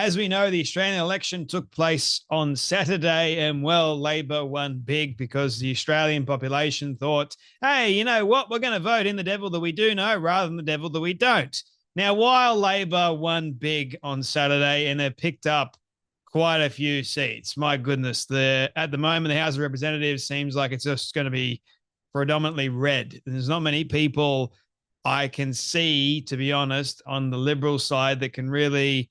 as we know, the Australian election took place on Saturday, and well, Labor won big because the Australian population thought, hey, you know what? We're going to vote in the devil that we do know rather than the devil that we don't. Now, while Labor won big on Saturday and they picked up quite a few seats, my goodness, at the moment, the House of Representatives seems like it's just going to be predominantly red. There's not many people I can see, to be honest, on the Liberal side that can really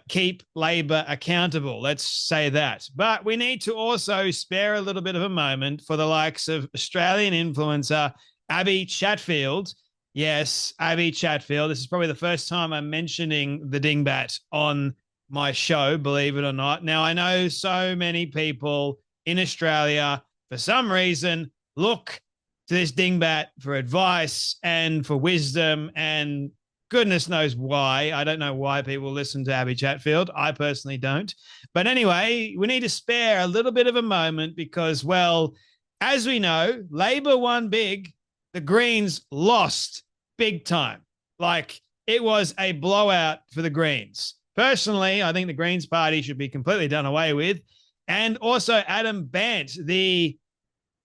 keep Labor accountable. Let's say that. But we need to also spare a little bit of a moment for the likes of Australian influencer Abbie Chatfield. Yes, Abbie Chatfield. This is probably the first time I'm mentioning the dingbat on my show, believe it or not. Now, I know so many people in Australia, for some reason, look to this dingbat for advice and for wisdom, and goodness knows why. I don't know why people listen to Abbie Chatfield. I personally don't. But anyway, we need to spare a little bit of a moment because, well, as we know, Labor won big. The Greens lost big time. Like, it was a blowout for the Greens. Personally, I think the Greens party should be completely done away with. And also Adam Bandt, the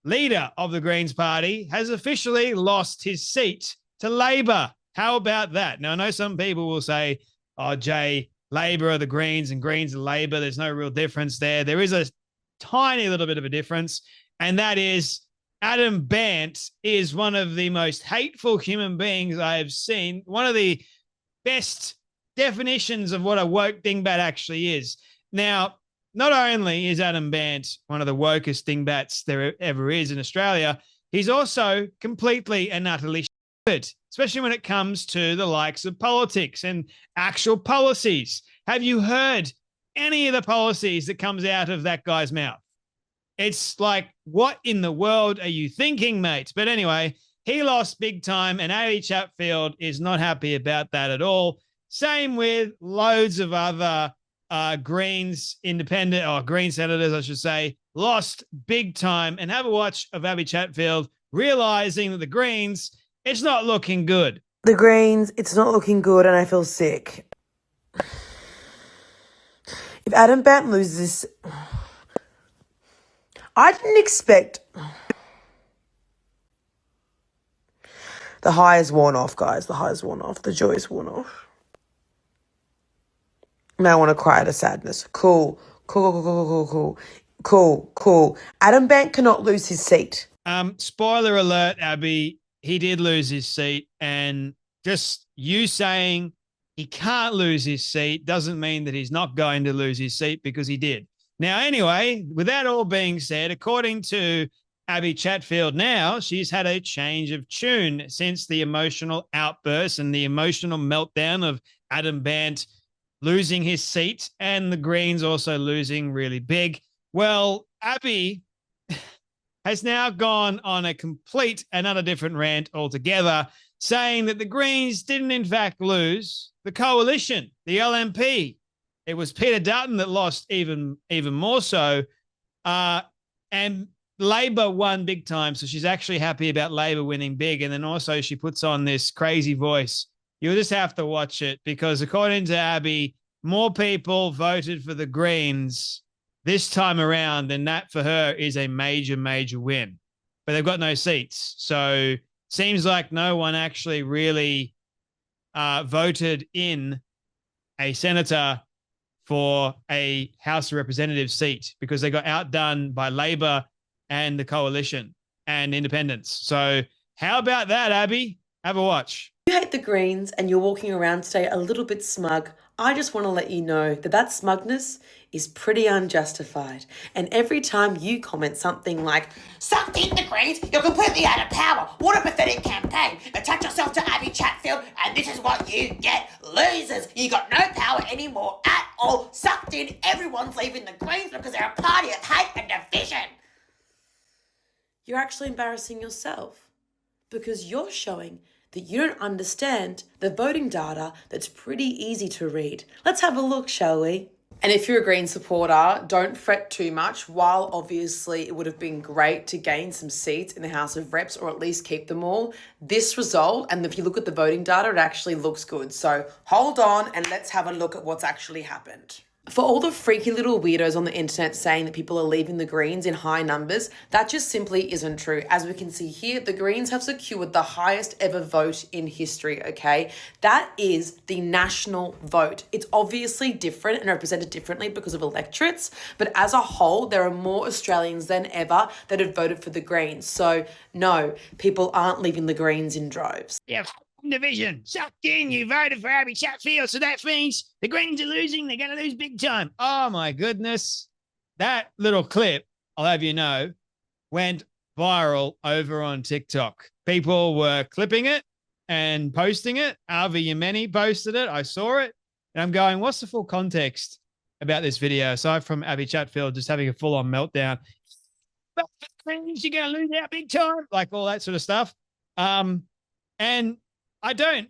leader of the Greens party, has officially lost his seat to Labor. How about that? Now, I know some people will say, oh, Jay, Labor are the Greens and Greens are Labor. There's no real difference there. There is a tiny little bit of a difference, and that is Adam Bandt is one of the most hateful human beings I have seen. One of the best definitions of what a woke dingbat actually is. Now, not only is Adam Bandt one of the wokest dingbats there ever is in Australia, he's also completely and utterly shit, especially when it comes to the likes of politics and actual policies. Have you heard any of the policies that comes out of that guy's mouth? It's like, what in the world are you thinking, mate? But anyway, he lost big time, and Abbie Chatfield is not happy about that at all. Same with loads of other Greens independent, or Green senators, I should say, lost big time. And have a watch of Abbie Chatfield realizing that the Greens, it's not looking good. The Greens, it's not looking good, and I feel sick. If Adam Bandt loses this, I didn't expect. The high is worn off, guys. The high is worn off. The joy is worn off. Now I want to cry out of sadness. Cool. Adam Bandt cannot lose his seat. Spoiler alert, Abbie, he did lose his seat, and just you saying he can't lose his seat doesn't mean that he's not going to lose his seat, because he did. Now, anyway, with that all being said, according to Abbie Chatfield now, she's had a change of tune since the emotional outburst and the emotional meltdown of Adam Bandt losing his seat and the Greens also losing really big. Well, Abbie has now gone on a complete another different rant altogether, saying that the Greens didn't in fact lose. The coalition, the LNP, it was Peter Dutton that lost even more so. And Labor won big time, so she's actually happy about Labor winning big. And then also she puts on this crazy voice. You'll just have to watch it, because according to Abbie, more people voted for the Greens this time around, and that for her is a major, major win. But they've got no seats. So seems like no one actually really voted in a senator for a House of Representatives seat, because they got outdone by Labor and the coalition and independents. So how about that, Abbie? Have a watch. You hate the Greens and you're walking around today a little bit smug. I just want to let you know that smugness is pretty unjustified. And every time you comment something like, sucked in the Greens, you're completely out of power, what a pathetic campaign, attach yourself to Abbie Chatfield and this is what you get, losers, you got no power anymore at all, sucked in, everyone's leaving the Greens because they're a party of hate and division. You're actually embarrassing yourself, because you're showing that you don't understand the voting data that's pretty easy to read. Let's have a look, shall we? And if you're a Green supporter, don't fret too much. While obviously it would have been great to gain some seats in the House of Reps or at least keep them all, this result, and if you look at the voting data, it actually looks good. So hold on and let's have a look at what's actually happened. For all the freaky little weirdos on the internet saying that people are leaving the Greens in high numbers, that just simply isn't true. As we can see here, the Greens have secured the highest ever vote in history, okay? That is the national vote. It's obviously different and represented differently because of electorates, but as a whole, there are more Australians than ever that have voted for the Greens. So no, people aren't leaving the Greens in droves. Yeah. Division sucked in. You voted for Abbie Chatfield, so that means the Greens are losing. They're going to lose big time. Oh my goodness, that little clip, I'll have you know, went viral over on TikTok. People were clipping it and posting it. Avi Yemeni posted it. I saw it, and I'm going, what's the full context about this video aside from Abbie Chatfield just having a full-on meltdown? But the Greens, you're going to lose out big time, like all that sort of stuff. And I don't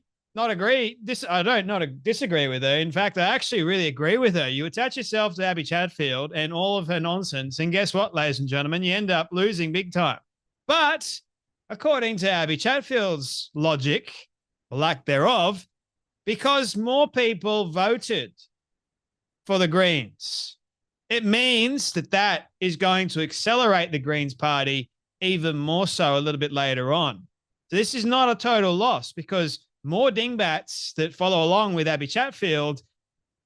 disagree with her. In fact, I actually really agree with her. You attach yourself to Abbie Chatfield and all of her nonsense, and guess what, ladies and gentlemen? You end up losing big time. But according to Abbie Chatfield's logic, or lack thereof, because more people voted for the Greens, it means that is going to accelerate the Greens party even more so a little bit later on. So this is not a total loss because more dingbats that follow along with Abbie Chatfield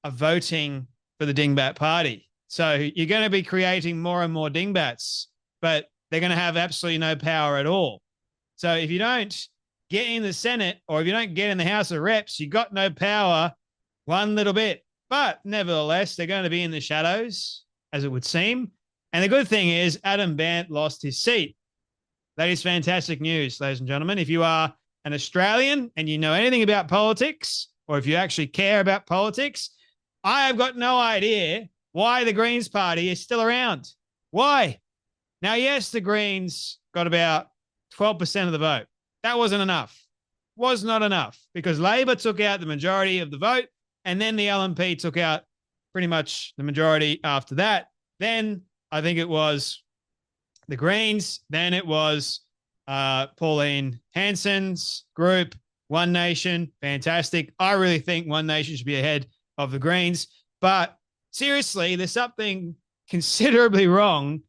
are voting for the dingbat party. So you're going to be creating more and more dingbats, but they're going to have absolutely no power at all. So if you don't get in the Senate or if you don't get in the House of Reps, you got no power one little bit. But nevertheless, they're going to be in the shadows, as it would seem. And the good thing is Adam Bandt lost his seat. That is fantastic news, ladies and gentlemen. If you are an Australian and you know anything about politics, or if you actually care about politics, I have got no idea why the Greens party is still around. Why? Now, yes, the Greens got about 12% of the vote. That wasn't enough. Was not enough because Labor took out the majority of the vote, and then the LNP took out pretty much the majority after that. Then I think it was the Greens. Then it was Pauline Hanson's group, One Nation. Fantastic. I really think One Nation should be ahead of the Greens. But seriously, there's something considerably wrong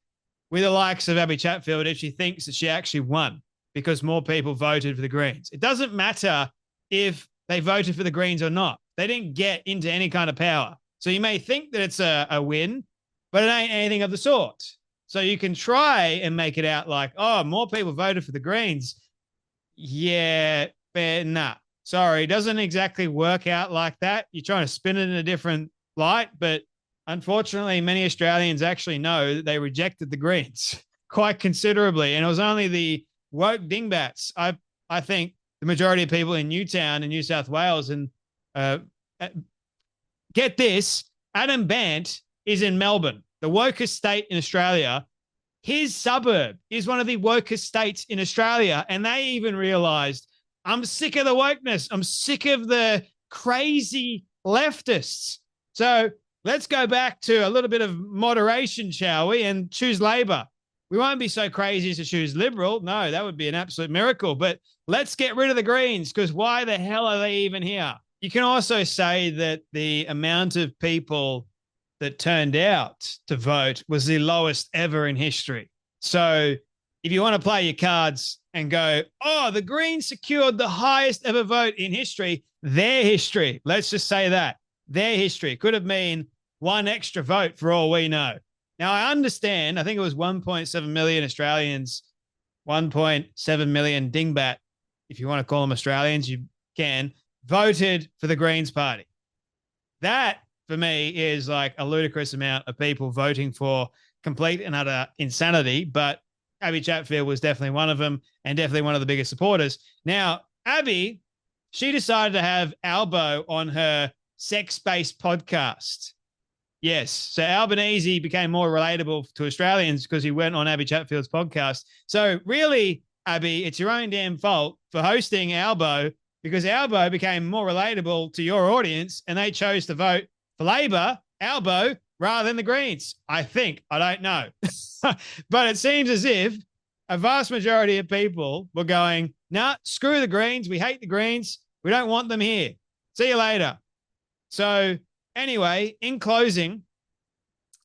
with the likes of Abbie Chatfield if she thinks that she actually won because more people voted for the Greens. It doesn't matter if they voted for the Greens or not. They didn't get into any kind of power. So you may think that it's a win, but it ain't anything of the sort. So you can try and make it out like, oh, more people voted for the Greens. Yeah, but nah. Sorry, it doesn't exactly work out like that. You're trying to spin it in a different light, but unfortunately, many Australians actually know that they rejected the Greens quite considerably. And it was only the woke dingbats. I think the majority of people in Newtown in New South Wales and get this, Adam Bandt is in Melbourne, the wokest state in Australia. His suburb is one of the wokest states in Australia. And they even realized, I'm sick of the wokeness. I'm sick of the crazy leftists. So let's go back to a little bit of moderation, shall we, and choose Labor. We won't be so crazy as to choose Liberal. No, that would be an absolute miracle. But let's get rid of the Greens because why the hell are they even here? You can also say that the amount of people that turned out to vote was the lowest ever in history. So if you want to play your cards and go, oh, the Greens secured the highest ever vote in history, their history, let's just say that, their history could have mean one extra vote for all we know. Now, I understand, I think it was 1.7 million Australians, 1.7 million dingbat, if you want to call them Australians, you can, voted for the Greens party. That, for me, is like a ludicrous amount of people voting for complete and utter insanity, but Abbie Chatfield was definitely one of them and definitely one of the biggest supporters. Now, Abbie, she decided to have Albo on her sex-based podcast. Yes. So Albanese became more relatable to Australians because he went on Abbie Chatfield's podcast. So really, Abbie, it's your own damn fault for hosting Albo because Albo became more relatable to your audience and they chose to vote for Labor Albo rather than the Greens. I think. I don't know. But it seems as if a vast majority of people were going, nah, screw the Greens. We hate the Greens. We don't want them here. See you later. So anyway, in closing,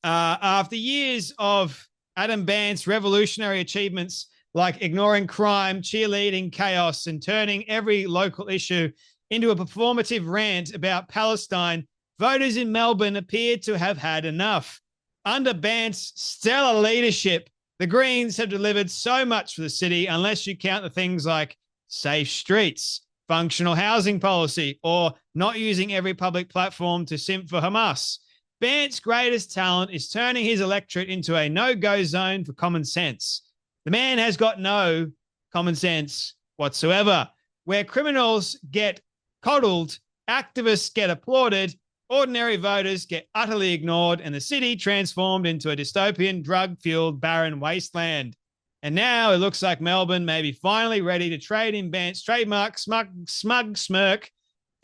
after years of Adam Bandt's revolutionary achievements like ignoring crime, cheerleading chaos, and turning every local issue into a performative rant about Palestine, voters in Melbourne appear to have had enough. Under Bandt's stellar leadership, the Greens have delivered so much for the city, unless you count the things like safe streets, functional housing policy, or not using every public platform to simp for Hamas. Bandt's greatest talent is turning his electorate into a no-go zone for common sense. The man has got no common sense whatsoever. Where criminals get coddled, activists get applauded, ordinary voters get utterly ignored, and the city transformed into a dystopian, drug-fueled, barren wasteland. And now it looks like Melbourne may be finally ready to trade in Bandt's trademark smug smirk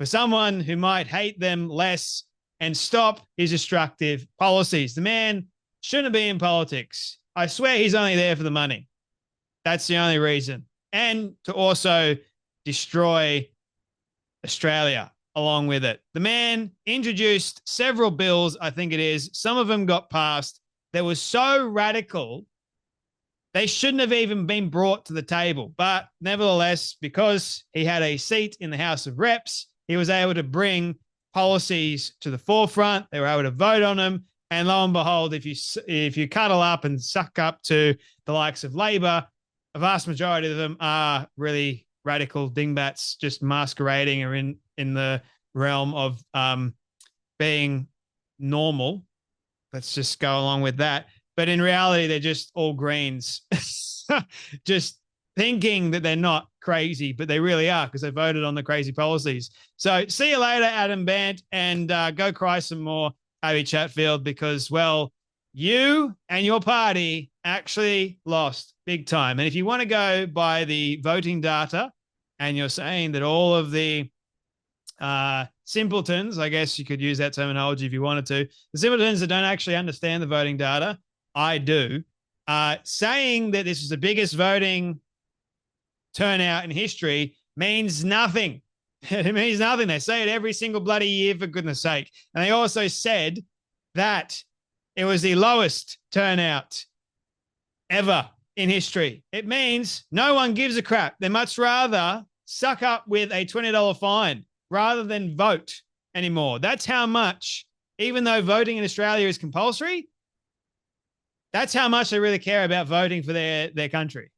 for someone who might hate them less and stop his destructive policies. The man shouldn't be in politics. I swear he's only there for the money. That's the only reason. And to also destroy Australia along with it. The man introduced several bills, I think it is. Some of them got passed. That was so radical, they shouldn't have even been brought to the table. But nevertheless, because he had a seat in the House of Reps, he was able to bring policies to the forefront. They were able to vote on them. And lo and behold, if you cuddle up and suck up to the likes of Labor, a vast majority of them are really radical dingbats just masquerading or in the realm of being normal. Let's just go along with that. But in reality, they're just all Greens, just thinking that they're not crazy, but they really are because they voted on the crazy policies. So see you later, Adam Bandt, and go cry some more, Abbie Chatfield, because, well, you and your party actually lost big time. And if you want to go by the voting data and you're saying that all of the simpletons, I guess you could use that terminology if you wanted to, the simpletons that don't actually understand the voting data, I do, saying that this is the biggest voting turnout in history means nothing. It means nothing. They say it every single bloody year, for goodness sake. And they also said that it was the lowest turnout ever in history. It means no one gives a crap. They much rather suck up with a $20 fine rather than vote anymore. That's how much, even though voting in Australia is compulsory, that's how much they really care about voting for their country.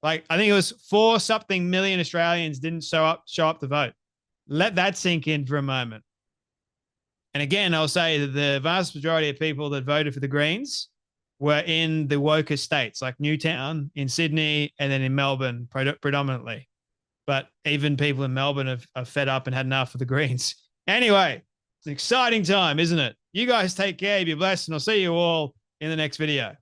Like, I think it was 4-something million Australians didn't show up to vote. Let that sink in for a moment. And again, I'll say that the vast majority of people that voted for the Greens were in the woker states, like Newtown in Sydney and then in Melbourne predominantly. But even people in Melbourne are fed up and had enough of the Greens. Anyway, it's an exciting time, isn't it? You guys take care, be blessed, and I'll see you all in the next video.